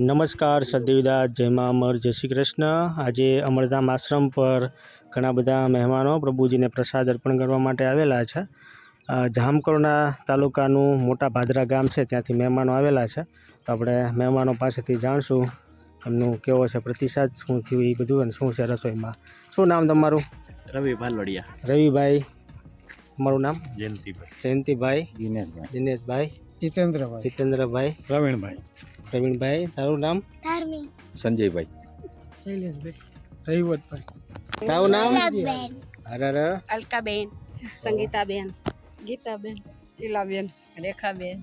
નમસ્કાર સદવિદા, જય મા અમર, જય શ્રી કૃષ્ણ। આજે અમરધામ આશ્રમ પર ઘણા બધા મહેમાનો પ્રભુજીને પ્રસાદ અર્પણ કરવા માટે આવેલા છે। જામકંડોરણા તાલુકાનું મોટા ભાદરા ગામ છે, ત્યાંથી મહેમાનો આવેલા છે। તો આપણે મહેમાનો પાસેથી જાણશું એમનું કેવો છે પ્રતિસાદ, શું થયું એ બધું અને શું છે રસોઈમાં। શું નામ તમારું? રવિભાઈ લોડિયા। રવિભાઈ, તમારું નામ? જયંતિભાઈ। જયંતિભાઈ, દિનેશભાઈ, દિનેશભાઈ, જીતેન્દ્રભાઈ, જીતેન્દ્રભાઈ, પ્રવીણભાઈ, પ્રવીણભાઈ, તારું નામ? સંજયભાઈ, શૈલેષભાઈ, રહીવતભાઈ, તારું નામ? હર અલકાબેન, સંગીતાબેન, ગીતાબેન, ઈલાબેન, રેખાબેન,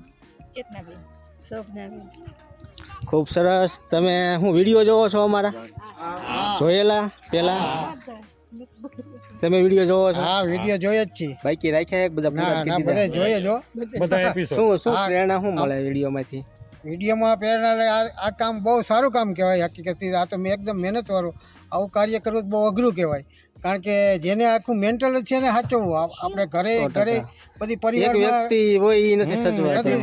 ચેતનાબેન, શોભનાબેન। ખૂબ સરસ। તમે હું વિડીયો જોવો છો અમારા? જોયેલા પહેલા? તમે વિડીયો જોવો છો? હા વિડીયો જોઈએ જ છીએ। બાકી રાખ્યા એક બધા પૂરા ના કરી બધા દીધા? જોઈએ જો બધા એપિસોડ શું હા. પ્રેરણા શું મળે વિડીયોમાંથી? વિડીયોમાં પ્રેરણા લે આ કામ બહુ સારું કામ કહેવાય। હકીકતથી આ તો મેં એકદમ મહેનત વાળું આવું કાર્ય કરવું તો બહુ અઘરું કહેવાય, કારણ કે જેને આખું મેન્ટલ છે ને સાચવવું આપણે ઘરે 100%. ઘરે બધી એક પરિવારમાં વ્યક્તિ હોય એ નથી સચવાતો।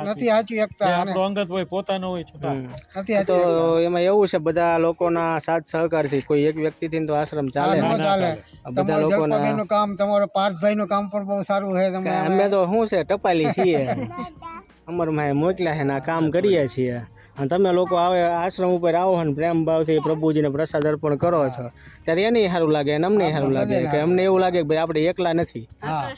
નથી સાચવી શકતા અને આપણો અંગત હોય, પોતાનો હોય છતાં નથી તો સાચવી એમાં એવું છે બધા લોકોના સાથ સહકારથી, કોઈ એક વ્યક્તિથી તો આશ્રમ ચાલે શકતા। નહીં। ન ચાલે। આ બધા તમારું લોકોના જલપાભાઈનું કામ, તમારો પાર્થભાઈનું કામ પણ બહુ સારું છે। તમે અમે તો શું છે ટપાલી છીએ, અમરમાં મોકલ્યા છે ને આ કામ કરીએ છીએ। અને તમે લોકો આવે આશ્રમ ઉપર આવો ને પ્રેમ ભાવથી પ્રભુજીને પ્રસાદ અર્પણ કરો છો, ત્યારે એને સારું લાગે અને અમને સારું લાગે કે અમને એવું લાગે કે ભાઈ આપણે એકલા નથી। હા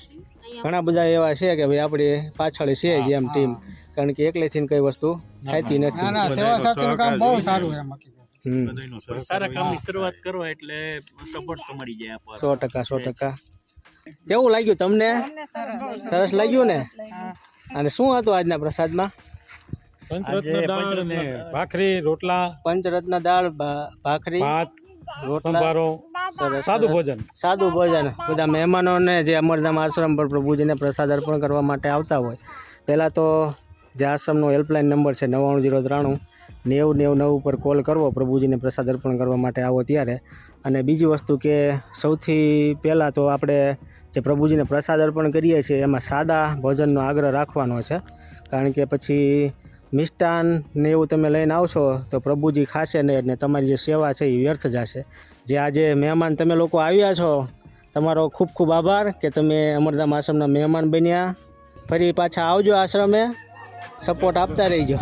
ઘણા બધા એવા છે કે ભાઈ આપણી પાછળ છે જ એમ ટીમ, કારણ કે એકલેથી કઈ વસ્તુ થતી ના નથી। ના સેવા સાથેનું કામ બહુ સારું છે એમ હકીકત। હમ, સારા કામની શરૂઆત કરો એટલે સપોર્ટ તો મળી જાય આપણને। 100%। કેવું લાગ્યું તમને? સરસ લાગ્યું ને? અને શું હતું આજના પ્રસાદમાં? પંચરત્ન દાળ ને ભાખરી, રોટલા, પંચરત્ન દાળ, ભાખરી, ભાત, રોટલા, સંભારો, સરસ, સાદું સરસ। ભોજન। સાદું ભોજન। બધા મહેમાનોને જે અમરધામ આશ્રમ પર પ્રભુજીને પ્રસાદ અર્પણ કરવા માટે આવતા હોય, પહેલાં તો જે આશ્રમનો હેલ્પલાઇન નંબર છે 99093 9099 ઉપર કોલ કરવો પ્રભુજીને પ્રસાદ અર્પણ કરવા માટે આવો ત્યારે। અને બીજી વસ્તુ કે સૌથી પહેલાં તો આપણે જે પ્રભુજીને પ્રસાદ અર્પણ કરીએ છીએ એમાં સાદા ભોજનનો આગ્રહ રાખવાનો છે, કારણ કે પછી મિષ્ટાન ને એવું તમે લઈને આવશો તો પ્રભુજી ખાશે નહીં અને તમારી જે સેવા છે એ વ્યર્થ જશે। જે આજે મહેમાન તમે લોકો આવ્યા છો, તમારો ખૂબ ખૂબ આભાર કે તમે અમરધામ આશ્રમના મહેમાન બન્યા। ફરી પાછા આવજો આશ્રમે, સપોર્ટ આપતા રહીજો।